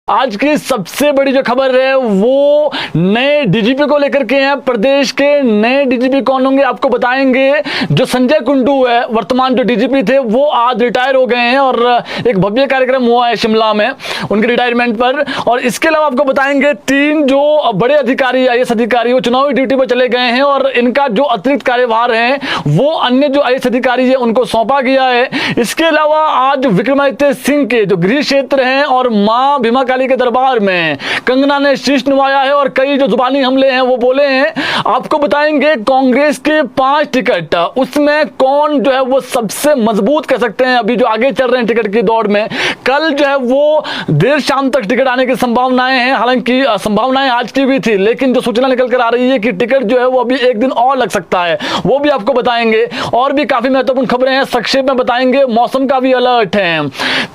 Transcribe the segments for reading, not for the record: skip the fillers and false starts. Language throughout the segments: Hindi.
आज की सबसे बड़ी जो खबर है वो नए डीजीपी को लेकर के हैं। प्रदेश के नए डीजीपी कौन होंगे आपको बताएंगे। जो संजय कुंडू है वर्तमान जो डीजीपी थे वो आज रिटायर हो गए हैं और एक भव्य कार्यक्रम हुआ है शिमला में उनके रिटायरमेंट पर। और इसके अलावा आपको बताएंगे 3 जो बड़े अधिकारी आईएएस अधिकारी वो चुनावी ड्यूटी पर चले गए हैं और इनका जो अतिरिक्त कार्यभार है वो अन्य जो आईएएस अधिकारी है उनको सौंपा गया है। इसके अलावा आज विक्रमादित्य सिंह के जो गृह क्षेत्र हैं और मां भीमा काली के दरबार में कंगना ने शीश नवाया है और कई जो जुबानी हमले हैं वो बोले हैं। आपको बताएंगे कांग्रेस के 5 टिकट उसमें कौन जो है वो सबसे मजबूत कह सकते हैं अभी जो आगे चल रहे हैं टिकट की दौड़ में। कल जो है वो देर शाम तक टिकट आने की संभावनाएं हैं, हालांकि संभावनाएं आज की भी थी लेकिन जो सूचना निकल कर आ रही है कि टिकट जो है वो अभी एक दिन और लग सकता है, वो भी आपको बताएंगे। और भी काफी महत्वपूर्ण खबरें हैं, संक्षेप में बताएंगे। मौसम का भी अलर्ट है।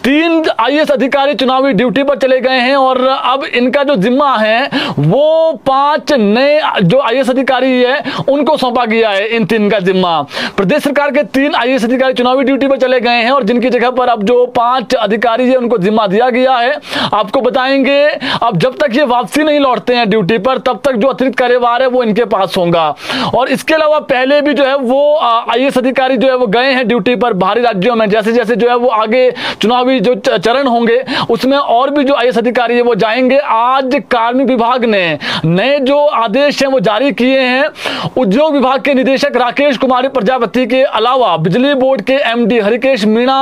3 आईएएस अधिकारी चुनावी ड्यूटी पर चले गए हैं और अब इनका जो जिम्मा है वो 5 नए जो आईएएस अधिकारी है उनको सौंपा गया है। इन 3 का जिम्मा प्रदेश सरकार के 3 आईएएस अधिकारी चुनावी ड्यूटी पर चले गए हैं और जिनकी जगह पर अब जो 5 अधिकारी है उनको जिम्मा दिया गया है। आपको बताएंगे अब जब तक ये वापसी नहीं लौटते हैं ड्यूटी पर तब तक जो अतिरिक्त कार्यभार है वो इनके पास होगा। और इसके अलावा पहले भी जो है वो आईएएस अधिकारी जो है वो गए हैं ड्यूटी पर बाहरी राज्यों में। जैसे जैसे जो है वो आगे चुनावी जो चरण होंगे उसमें और भी जो आईएएस अधिकारी है वो जाएंगे। आज कार्मिक विभाग ने नए जो आदेश हैं वो जारी किए हैं। उद्योग विभाग के निदेशक राकेश कुमारी प्रजापति के अलावा बिजली बोर्ड के एमडी हरिकेश मीणा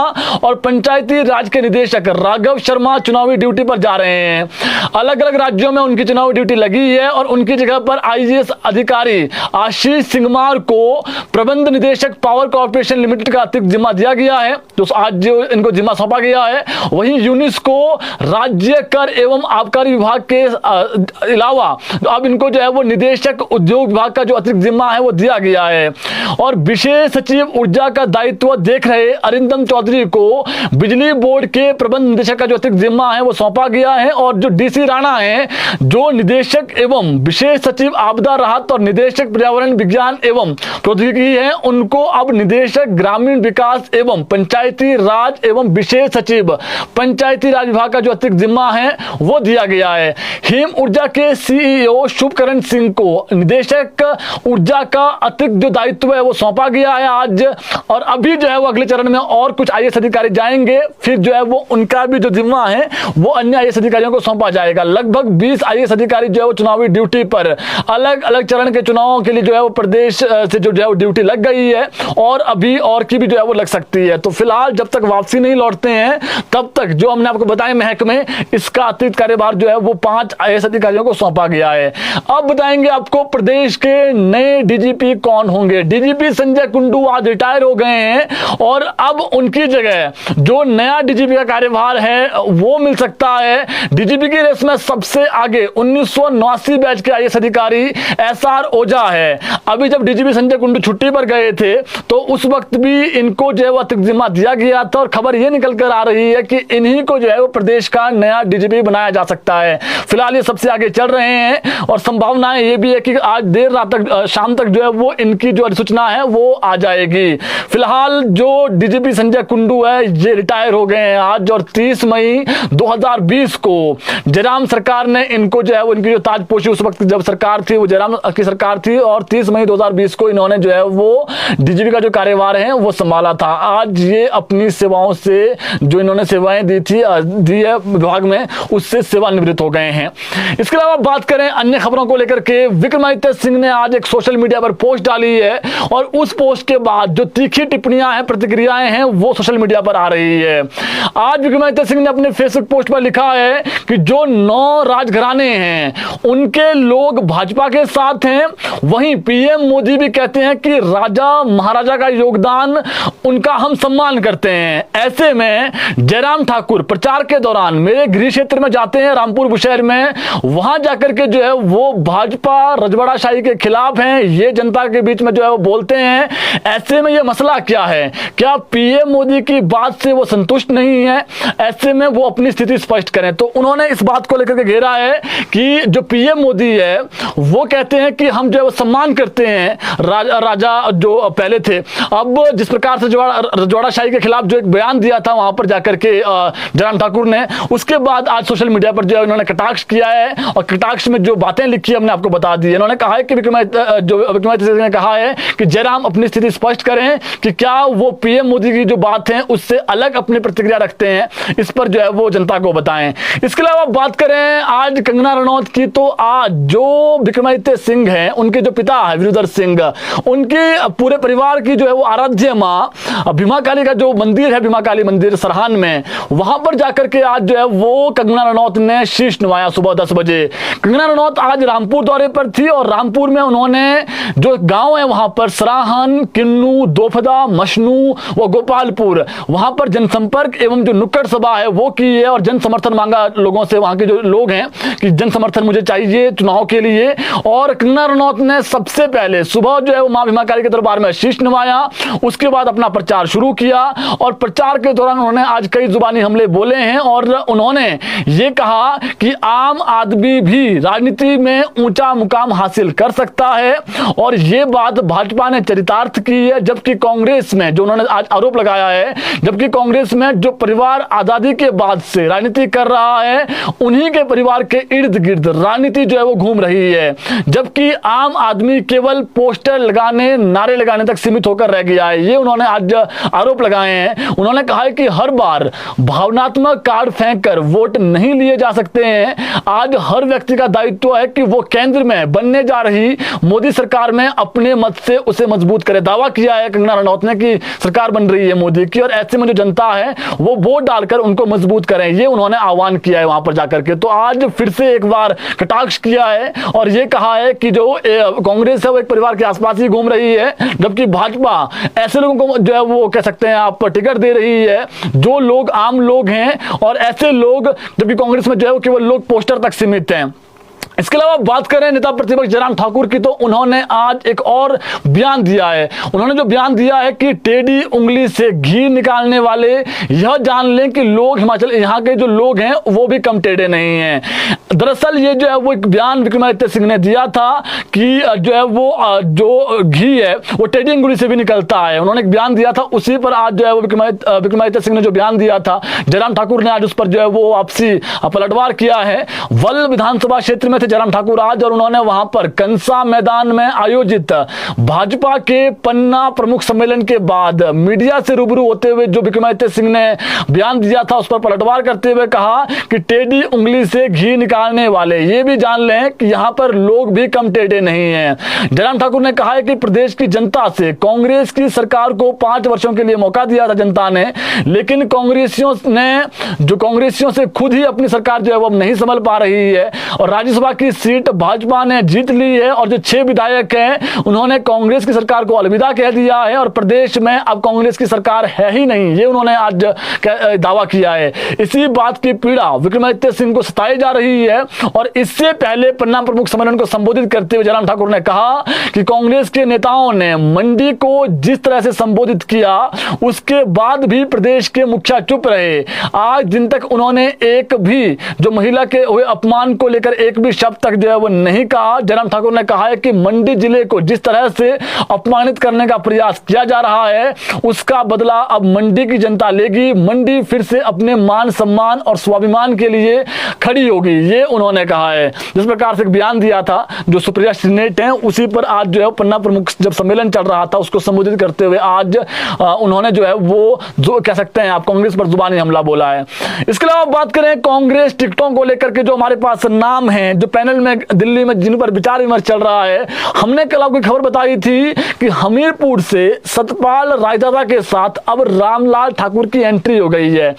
और पंचायती राज के निदेशक राघव शर्मा चुनावी ड्यूटी पर जा रहे हैं। अलग अलग राज्यों में उनकी चुनावी ड्यूटी लगी है और उनकी जगह पर आईएएस अधिकारी आशीष सिंगमार को प्रबंध निदेशक पावर कॉर्पोरेशन लिमिटेड का अतिरिक्त जिम्मा दिया गया है, तो आज जो इनको जिम्मा सौंपा गया है। वहीं यूनिस को राज्य कर एवं आबकारी विभाग के अलावा अब इनको जो है वो निदेशक उद्योग विभाग का जो अतिरिक्त जिम्मा है वो दिया गया है। और विशेष सचिव ऊर्जा का दायित्व देख रहे अरिंदम चौधरी को बिजली बोर्ड के प्रबंध निदेशक का जो अतिरिक्त जिम्मा है वो सौंपा गया है। और जो डीसी राणा है जो निदेशक एवं विशेष सचिव आपदा राहत और निदेशक पर्यावरण विज्ञान एवं प्रौद्योगिकी है उनको अब निदेशक ग्रामीण विकास एवं पंचायती राज एवं विशेष सचिव पंचायती राज विभाग का जो अतिरिक्त जिम्मा है वो दिया गया है। हिम ऊर्जा के सीईओ शुभकरण सिंह को निदेशक ऊर्जा का अतिरिक्त जो दायित्व है वो सौंपा गया है आज। और अभी जो है वो अगले चरण में और कुछ आईएएस अधिकारी जाएंगे, फिर जो है वो उनका भी जो जिम्मा है वो अन्य आईएएस अधिकारियों को सौंपा जाएगा। लगभग 20 आईएएस अधिकारी जो है वो चुनावी ड्यूटी पर अलग अलग चरण के चुनावों के लिए जो है वो प्रदेश से जो है वो ड्यूटी लग गई है और अभी और की भी जो है वो लग सकती है। तो फिलहाल जब तक वापसी नहीं लौटते हैं तब तक जो हमने आपको बताया महकमे इसका अतिरिक्त कार्यभार जो है वो 5 आईएएस अधिकारियों को सौंपा गया है। अब बताएंगे आपको प्रदेश के नए डीजीपी कौन होंगे। डीजीपी संजय कुंडू आज रिटायर हो गए हैं और अब उनकी जगह जो नया डीजीपी का कार्यभार है वो मिल सकता है। डीजीपी की रेस में सबसे आगे 1989 बैच के आईएएस अधिकारी एसआर ओझा है। अभी जब डीजीपी संजय कुंडू छुट्टी पर गए थे तो उस वक्त भी इनको जो है वो अतिरिक्त जिम्मा दिया गया था और खबर ये निकल कर आ रही है कि इन्हीं को जो है वो प्रदेश का नया डीजीपी बनाया जा सकता है। फिलहाल ये सबसे आगे चल रहे हैं और संभावनाएं ये भी है कि आज देर रात तक शाम तक जो है वो इनकी जो अधिसूचना है वो आ जाएगी। फिलहाल जो डीजीपी संजय कुंडू है ये रिटायर हो गए हैं आज और 30 मई 2020 को जयराम सरकार ने इनको जो है वो इनकी जो ताजपोशी उस वक्त जब सरकार थी वो जयराम की सरकार थी और 30 मई 2020 को इन्होंने जो है वो डीजीपी का जो कार्यभार है वो संभाला था। आज ये अपनी सेवाओं से जो इन्होंने सेवाएं दी है विभाग में उससे सेवानिवृत्त हो गए हैं। इसके अलावा बात करें अन्य खबरों को लेकर के, विक्रमादित्य सिंह ने आज एक सोशल मीडिया पर पोस्ट डाली है और उस पोस्ट के बाद जो तीखी टिप्पणियां हैं प्रतिक्रियाएं हैं वो सोशल मीडिया पर आ रही है। आज विक्रमादित्य सिंह ने अपने फेसबुक पोस्ट पर लिखा है कि जो 9 राजघराने हैं उनके लोग भाजपा के साथ हैं, वहीं पीएम मोदी भी कहते हैं कि राजा महाराजा का योगदान उनका हम सम्मान करते हैं। ऐसे में जयराम ठाकुर प्रचार के दौरान मेरे गृह क्षेत्र में जाते हैं रामपुर बुशहर में, वहां जाकर के जो है वो भाजपा रजवाड़ाशाही के खिलाफ हैं, ये जनता के बीच में जो है वो बोलते हैं। ऐसे में ये मसला क्या है, क्या पीएम मोदी की बात से वो संतुष्ट नहीं है? ऐसे में वो अपनी स्थिति स्पष्ट करें। तो उन्होंने इस बात को लेकर के घेरा है कि जो पीएम मोदी है वो कहते हैं कि हम जो है वो सम्मान करते हैं राजा जो पहले थे। अब जिस प्रकार से रजवाड़ाशाही के खिलाफ जो एक बयान दिया था वहां पर जाकर के जयराम ठाकुर ने, उसके बाद बाद आज सोशल मीडिया पर जो है उन्होंने कटाक्ष किया है, और कटाक्ष में जो बातें लिखी है हमने आपको बता दी है। उन्होंने कहा है कि विक्रमादित्य सिंह ने कहा है कि जयराम अपनी स्थिति स्पष्ट करें कि क्या वो पीएम मोदी की जो बात है उससे अलग अपनी प्रतिक्रिया रखते हैं, इस पर जो है वो जनता को बताएं। इसके अलावा बात करें आज कंगना रनौत की, तो आज जो विक्रमादित्य सिंह हैं उनके जो पिता है वीरभद्र सिंह, उनके पूरे परिवार की जो है वो आराध्य मां भीमा काली का जो मंदिर है, भीमा काली मंदिर सरहान में, वहां पर जाकर के आज जो है वो कंगना रनौत ने शीश नवाया सुबह 10 बजे। कंगना रनौत आज रामपुर दौरे पर थी और रामपुर में उन्होंने जो गांव है वहां पर सराहन, किन्नू, दोफदा, मशनू व गोपालपुर, वहां पर जनसंपर्क एवं जो नुक्कड़ सभा है वो की है और जन समर्थन मांगा लोगों से, वहां के जो लोग हैं कि जन समर्थन मुझे चाहिए चुनाव के लिए। और कंगना रनौत ने सबसे पहले सुबह जो है वो मां भीमा काली के दरबार में शीश नवाया, उसके बाद अपना प्रचार शुरू किया और प्रचार के दौरान उन्होंने आज कई जुबानी हमले बोले हैं और उन्होंने ये कहा कि आम आदमी भी राजनीति में ऊंचा मुकाम हासिल कर सकता है, और ये बात भाजपा ने चरितार्थ की है। जबकि कांग्रेस में जो उन्होंने आज आरोप लगाया है, जबकि कांग्रेस में जो परिवार आजादी के बाद से राजनीति कर रहा है उन्हीं के परिवार के इर्द गिर्द राजनीति जो है वो घूम रही है, जबकि आम आदमी केवल पोस्टर लगाने, नारे लगाने तक सीमित होकर रह गया है। ये उन्होंने आज आरोप लगाए हैं। उन्होंने कहा है कि हर बार भावनात्मक कार्ड फेंक कर वोट नहीं लिए जा सकते हैं। आज हर व्यक्ति का दायित्व है कि वो केंद्र में बनने जा रही मोदी सरकार में अपने मत से उसे मजबूत करे। दावा किया है कंगना रनौत ने कि सरकार बन रही है मोदी की और ऐसे में जो जनता है वो वोट डालकर उनको मजबूत करें, ये उन्होंने आह्वान किया है वहां पर जाकर के। तो आज फिर से एक बार कटाक्ष किया है और ये कहा है कि जो कांग्रेस है वो एक परिवार के आसपास ही घूम रही है, जबकि भाजपा ऐसे लोगों को जो है वो कह सकते हैं आप टिकट दे रही है जो लोग आम लोग हैं, और ऐसे लोग, जबकि कांग्रेस में जो है वो केवल लोग पोस्टर तक सीमित हैं। इसके अलावा बात करें नेता प्रतिपक्ष जयराम ठाकुर की, तो उन्होंने आज एक और बयान दिया है। उन्होंने जो बयान दिया है कि टेढ़ी उंगली से घी निकालने वाले यह जान लें कि लोग हिमाचल यहाँ के जो लोग हैं वो भी कम टेढ़े नहीं हैं। दरअसल ये जो है वो एक बयान विक्रमादित्य सिंह ने दिया था कि जो है वो जो घी है वो टेढ़ी उंगली से भी निकलता है। उन्होंने एक बयान दिया था, उसी पर आज जो है वो विक्रमादित्य सिंह ने जो बयान दिया था, जयराम ठाकुर ने आज उस पर जो है वो आपसी पलटवार किया है। वल विधानसभा क्षेत्र में जयराम ठाकुर आज और उन्होंने वहां पर कंसा मैदान में आयोजित भाजपा के पन्ना प्रमुख सम्मेलन के बाद मीडिया से रूबरू होते हुए जो विक्रमादित्य सिंह ने बयान दिया था उस पर पलटवार करते हुए कहा कि टेढ़ी उंगली से घी निकालने वाले ये भी जान लें कि यहां पर लोग भी कम टेढ़े नहीं हैं। जयराम ठाकुर ने कहा है कि प्रदेश की जनता से कांग्रेस की सरकार को 5 वर्षों के लिए मौका दिया था जनता ने, लेकिन कांग्रेसियों से खुद ही अपनी सरकार जो है वो नहीं संभल पा रही है और राज्यसभा की सीट भाजपा ने जीत ली है और जो 6 विधायक हैं उन्होंने कांग्रेस की सरकार को अलविदा कह दिया है और प्रदेश में अब कांग्रेस की सरकार है ही नहीं, ये उन्होंने आज दावा किया है। इसी बात की पीड़ा विक्रमादित्य सिंह को सताई जा रही है और इससे पहले पन्ना प्रमुख सम्मेलन को संबोधित करते हुए जयराम ठाकुर ने कहा कि कांग्रेस के नेताओं ने मंडी को जिस तरह से संबोधित किया उसके बाद भी प्रदेश के मुखिया चुप रहे। आज दिन तक उन्होंने एक भी जो महिला के हुए अपमान को लेकर एक भी शब्द तक जो है वो नहीं कहा। जयराम ठाकुर ने कहा है कि मंडी जिले को जिस तरह से अपमानित करने का प्रयास किया जा रहा है उसका बदला अब मंडी की जनता लेगी। मंडी फिर से अपने मान सम्मान और स्वाभिमान के लिए खड़ी होगी, ये उन्होंने कहा है। जिस प्रकार से एक बयान दिया था जो सुप्रिया सिनेट हैं उसी पर आज जो है पन्ना प्रमुख जब सम्मेलन चल रहा था उसको संबोधित करते हुए आज उन्होंने जो है वो जो कह सकते हैं आप कांग्रेस पर जुबानी हमला बोला है। इसके अलावा बात करें कांग्रेस टिकटों को लेकर के जो हमारे पास नाम है जो पैनल में दिल्ली में जिन पर विचार विमर्श चल रहा है, हमने कल आपको खबर बताई थी कि हमीरपुर से सतपाल रायदादा के साथ अब रामलाल ठाकुर की एंट्री हो गई है।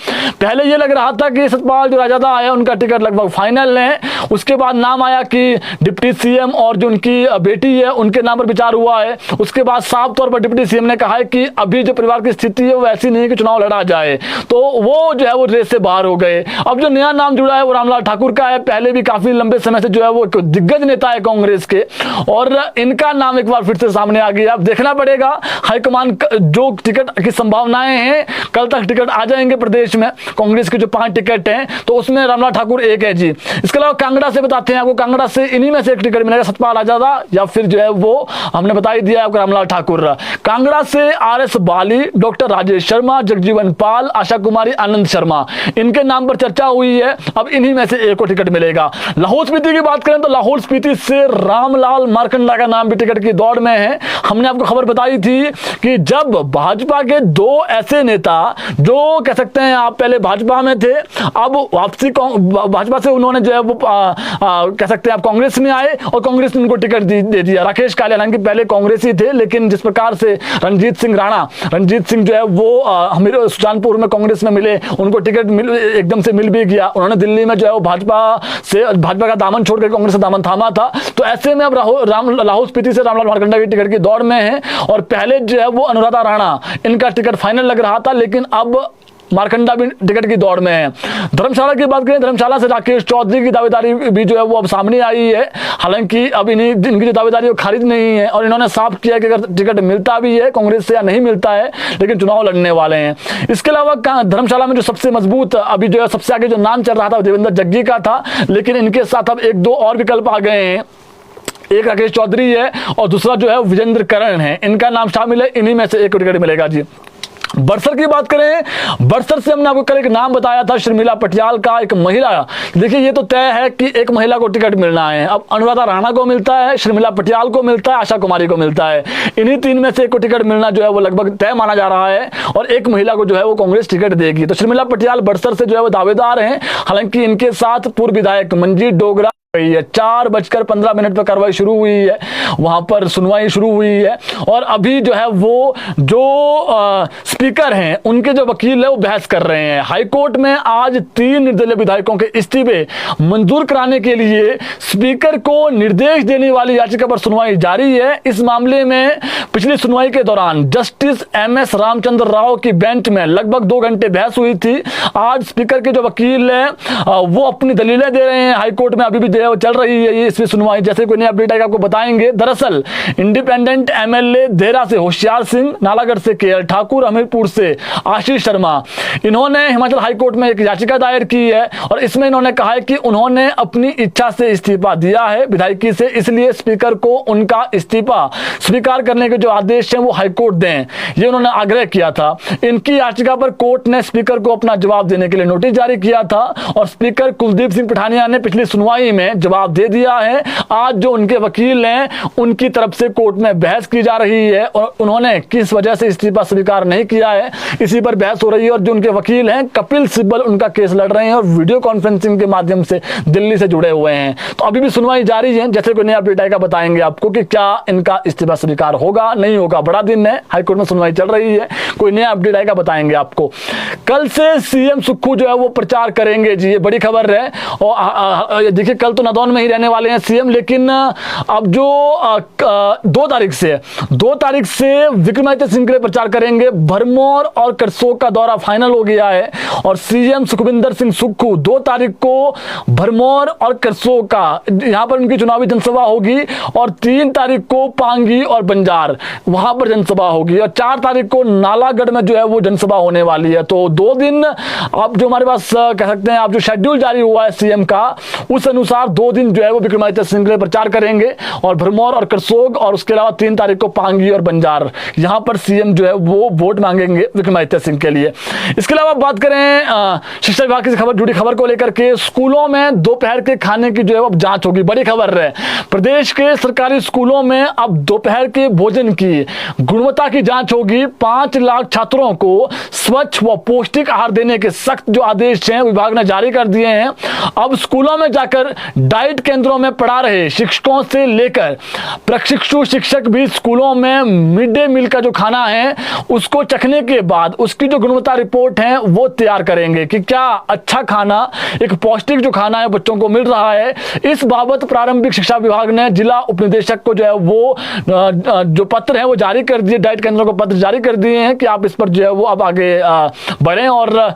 पहले यह लग रहा था कि सतपाल जो रायदादा है उनका टिकट लगभग फाइनल है, उसके बाद नाम आया कि डिप्टी सीएम और जो उनकी बेटी है उनके नाम पर विचार हुआ है। उसके बाद साफ तौर पर डिप्टी सीएम ने कहा है कि अभी जो परिवार की स्थिति है वो ऐसी नहीं है कि चुनाव लड़ा जाए, तो वो जो है वो रेस से बाहर हो गए। अब जो नया नाम जुड़ा है वो रामलाल ठाकुर का है। पहले भी काफी लंबे समय से जो है वो दिग्गज नेता है कांग्रेस के, और इनका नाम एक बार फिर से सामने आ गया। अब देखना पड़ेगा हाईकमान जो टिकट की संभावनाएं हैं, कल तक टिकट आ जाएंगे प्रदेश में। कांग्रेस के जो 5 टिकट हैं तो उसमें रामलाल ठाकुर एक है जी। इसके अलावा कांगड़ा से बताते हैं आपको, कांगड़ा से इन्हीं में से एक टिकट मिलेगा, सतपाल आजादा या फिर जो है वो हमने बता ही दिया आपको रामलाल ठाकुर। कांगड़ा से RS बाली, डॉक्टर राजेश शर्मा, जगजीवन पाल, आशा कुमारी, आनंद शर्मा, इनके नाम पर चर्चा हुई है। अब इन्हीं में से एक को टिकट मिलेगा। लाहौल स्पीति की बात करें तो लाहौल स्पीति से रामलाल मार्कंडा का नाम भी टिकट की दौड़ में है। हमने आपको खबर बताई थी कि जब भाजपा के 2 ऐसे नेता जो कह सकते हैं आप पहले भाजपा में थे, अब वापसी भाजपा से उन्होंने जो है वो कह सकते हैं आप कांग्रेस में आए और कांग्रेस ने उनको टिकट दे दिया। राकेश काले हालांकि पहले कांग्रेसी थे, लेकिन जिस प्रकार से रणजीत सिंह जो है वो हमीरपुर सुजानपुर में कांग्रेस में मिले, उनको टिकट एकदम से मिल भी गया। उन्होंने दिल्ली में जो है वो भाजपा का दामन छोड़कर कांग्रेस का दामन थामा था। तो ऐसे में अब लाहौल स्पीति से रामलाल मार्कंडा की टिकट की दौड़ में है, और पहले जो है वो अनुराधा राणा इनका टिकट फाइनल लग रहा था, लेकिन अब मार्कंडा भी टिकट की दौड़ में है। धर्मशाला की बात करें, धर्मशाला से राकेश चौधरी की दावेदारी भी जो है वो अब सामने आई है। हालांकि अब इनकी जो दावेदारी वो खारिज नहीं है, और इन्होंने साफ किया कि अगर टिकट मिलता भी है कांग्रेस से या नहीं मिलता है, लेकिन चुनाव लड़ने वाले हैं। इसके अलावा धर्मशाला में जो सबसे मजबूत अभी जो है सबसे आगे जो नाम चल रहा था देवेंद्र जग्गी का था, लेकिन इनके साथ अब 1-2 और विकल्प आ गए हैं। एक राकेश चौधरी है और दूसरा जो है विजेंद्र करण है, इनका नाम शामिल है। इन्हीं में से एक टिकट मिलेगा जी। बड़सर की बात करें, बड़सर से हमने आपको कल एक नाम बताया था शर्मिला पटियाल का, एक महिला। देखिए ये तो तय है कि एक महिला को टिकट मिलना है। अब अनुराधा राणा को मिलता है, शर्मिला पटियाल को मिलता है, आशा कुमारी को मिलता है। इन्हीं 3 में से एक को टिकट मिलना जो है वो लगभग तय माना जा रहा है, और एक महिला को जो है वो कांग्रेस टिकट देगी। तो शर्मिला पटियाल बड़सर से जो है वो दावेदार हैं। हालांकि इनके साथ पूर्व विधायक मंजीत डोगरा 4:15 पर कार्रवाई शुरू हुई है, वहां पर सुनवाई शुरू हुई है, और अभी जो है वो जो स्पीकर हैं उनके जो वकील है वो बहस कर रहे हैं। हाईकोर्ट में आज 3 निर्दलीय विधायकों के इस्तीफे मंजूर कराने के लिए स्पीकर को निर्देश देने वाली याचिका पर सुनवाई जारी है। इस मामले में पिछली सुनवाई के दौरान जस्टिस MS रामचंद्र राव की बेंच में लगभग 2 घंटे बहस हुई थी। आज स्पीकर के जो वकील हैं वो अपनी दलीलें दे रहे हैं हाईकोर्ट में, अभी भी वो चल रही है ये इसमें सुनवाई। जैसे कोई नया अपडेट आएगा आपको बताएंगे। दरअसल इंडिपेंडेंट MLA देहरा से होशियार सिंह, नालागढ़ से KL ठाकुर, हमीरपुर से आशीष शर्मा, इन्होंने हिमाचल हाईकोर्ट में एक याचिका दायर की है, और इसमें इन्होंने कहा है कि उन्होंने अपनी इच्छा से इस्तीफा दिया है विधायकी से, इसलिए स्पीकर को उनका इस्तीफा स्वीकार करने के जो आदेश हैं वो हाईकोर्ट दें, ये उन्होंने आग्रह किया था। इनकी याचिका पर कोर्ट ने स्पीकर को अपना जवाब देने के लिए नोटिस जारी किया था, और स्पीकर कुलदीप सिंह पठानिया ने पिछली सुनवाई में जवाब दे दिया है। आज जो उनके वकील हैं उनकी तरफ से कोर्ट में बहस की जा रही है, और उन्होंने किस वजह से इस्तीफा स्वीकार नहीं किया है इसी पर बहस हो रही है। और जो उनके वकील हैं कपिल सिब्बल उनका केस लड़ रहे हैं, और वीडियो कॉन्फ्रेंसिंग के माध्यम से दिल्ली से जुड़े हुए हैं। तो अभी भी सुनवाई जारी है। जैसे कोई नया अपडेट आएगा बताएंगे आपको कि क्या इनका इस्तीफा स्वीकार होगा नहीं होगा। बड़ा दिन है, हाईकोर्ट में सुनवाई चल रही है, कोई नया अपडेट आएगा बताएंगे आपको। कल से CM सुक्खू जो है वो प्रचार करेंगे जी, ये बड़ी खबर है। और देखिए कल तो नदौन में ही रहने वाले हैं CM, लेकिन अब जो 2 तारीख से विक्रमादित्य सिंह के लिए प्रचार करेंगे। भरमौर और करसोग का दौरा फाइनल हो गया है, और CM सुखविंदर सिंह सुक्खू 2 तारीख को भरमौर और करसोग का यहां पर उनकी चुनावी जनसभा होगी, और 3 तारीख को पांगी और बंजार वहां पर जनसभा होगी, और 4 तारीख को नालागढ़ में जो है वो जनसभा होने वाली है। तो 2 दिन अब जो हमारे पास कह सकते हैं आप जो शेड्यूल जारी हुआ है CM का, उस अनुसार 2 दिन जो है वो विक्रमादित्य सिंह के लिए प्रचार करेंगे, और भरमौर और करसोग, और उसके अलावा 3 तारीख को पांगी और बंजार, यहां पर CM जो है वो वोट मांगेंगे विक्रमादित्य सिंह के लिए। इसके अलावा बात करें शिक्षा विभाग की जुड़ी खबर को लेकर के, स्कूलों में दोपहर के खाने की जो है अब जांच होगी। बड़ी खबर है, प्रदेश के सरकारी स्कूलों में अब दोपहर के भोजन की गुणवत्ता की जांच होगी। 5 लाख छात्रों को स्वच्छ व पौष्टिक आहार देने के सख्त जो आदेश हैं विभाग ने जारी कर दिए हैं। अब स्कूलों में जाकर डाइट केंद्रों में पढ़ा रहे शिक्षकों से लेकर प्रशिक्षु शिक्षक भी स्कूलों में मिड डे मील का जो खाना है उसको चखने के बाद उसकी जो गुणवत्ता रिपोर्ट है वो तैयार करेंगे कि क्या अच्छा खाना, एक पौष्टिक जो खाना है बच्चों को मिल रहा है। इस बाबत प्रारंभिक शिक्षा विभाग ने जिला उपनिदेशक को जो है वो जो पत्र है वो जारी कर दिए, डाइट केंद्रों को पत्र जारी कर दिए हैं कि आप इस पर जो है वो अब आगे बढ़ें, और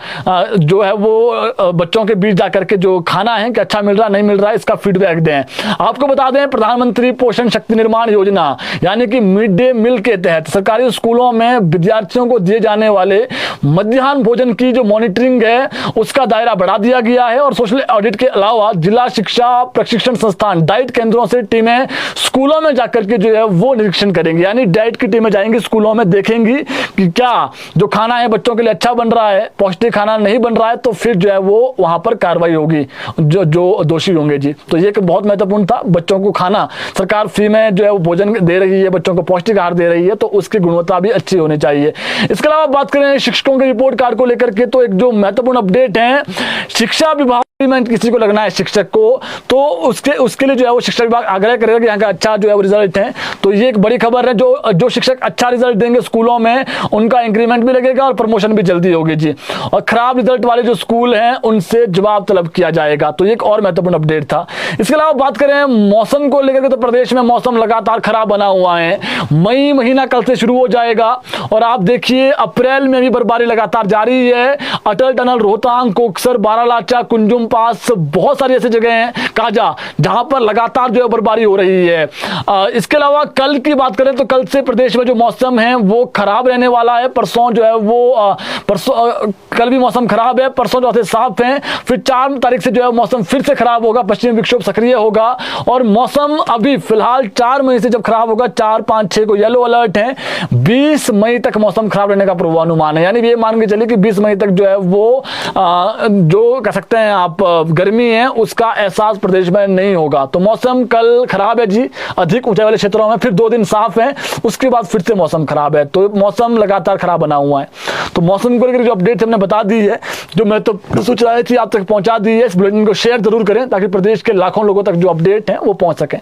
जो है वो बच्चों के बीच जाकर के जो खाना है कि अच्छा मिल रहा नहीं मिल रहा रहा है, इसका फीडबैक दें। आपको बता दें, प्रधानमंत्री पोषण शक्ति निर्माण योजना यानी कि मिड डे मील के तहत सरकारी स्कूलों में विद्यार्थियों को दिए जाने वाले मध्याह्न भोजन की जो मॉनिटरिंग है उसका दायरा बढ़ा दिया गया है और सोशल ऑडिट के अलावा जिला शिक्षा प्रशिक्षण संस्थान डाइट केंद्रों से टीमें स्कूलों में जाकर के जो है वो निरीक्षण करेंगी। यानी डाइट की टीमें जाएंगी स्कूलों में, देखेंगी कि क्या जो खाना है बच्चों के लिए अच्छा बन रहा है, पौष्टिक खाना नहीं बन रहा है तो फिर जो है वो वहां पर कार्रवाई होगी, जो दोषी होंगे जी। तो ये बहुत महत्वपूर्ण था, बच्चों को खाना सरकार फ्री में जो है वो भोजन दे रही है, बच्चों को पौष्टिक आहार दे रही है, तो उसकी गुणवत्ता भी अच्छी होनी चाहिए। इसके अलावा बात करें शिक्षकों के रिपोर्ट कार्ड को लेकर के, तो एक जो महत्वपूर्ण अपडेट है, शिक्षा विभाग में किसी को लगना है शिक्षक को, तो उसके लिए जो है वो शिक्षा विभाग आग्रह करेगा कि यहाँ का अच्छा जो है वो रिजल्ट है। तो ये एक बड़ी खबर है, जो शिक्षक अच्छा रिजल्ट देंगे स्कूलों में उनका इंक्रीमेंट भी लगेगा और प्रमोशन भी जल्दी होगी जी। और खराब रिजल्ट वाले जो स्कूल हैं उनसे जवाब तलब किया जाएगा। तो ये एक और महत्वपूर्ण अपडेट था। इसके अलावा बात करें मौसम को लेकर के, तो प्रदेश में मौसम लगातार खराब बना हुआ है। मई महीना कल से शुरू हो जाएगा और आप देखिए अप्रैल में भी बर्फबारी लगातार जारी है। अटल टनल, रोहतांग, कोकसर, बारालाचा, कुंजुम पास, बहुत सारी ऐसी जगह हैं, काजा, जहां पर लगातार जो है बर्फबारी हो रही है। इसके अलावा कल की बात करें तो कल से प्रदेश में जो मौसम है वो खराब रहने वाला है। परसों जो है वो कल भी मौसम खराब है, परसों चौथे साफ है, फिर 4 तारीख से जो है मौसम फिर से खराब होगा, पश्चिमी विक्षोभ सक्रिय होगा और मौसम अभी फिलहाल 4 मई से जब खराब होगा, 4, 5, 6 को येलो अलर्ट है, 20 मई तक मौसम खराब रहने का पूर्वानुमान है। यानी ये मान के चलिए कि 20 मई तक जो है वो जो कह सकते हैं आप गर्मी है उसका एहसास प्रदेश में नहीं होगा। तो मौसम कल खराब है जी, अधिक ऊंचाई वाले क्षेत्रों में, फिर 2 दिन साफ है, उसके बाद फिर से मौसम खराब है। तो मौसम लगातार खराब बना हुआ है। तो मौसम को लेकर जो अपडेट हमने बता दी है, जो मैं तो सूचनाएं थी आप तक पहुंचा दी है। इस बुलेटिन को शेयर जरूर करें ताकि प्रदेश के लाखों लोगों तक जो अपडेट है वो पहुंच सके।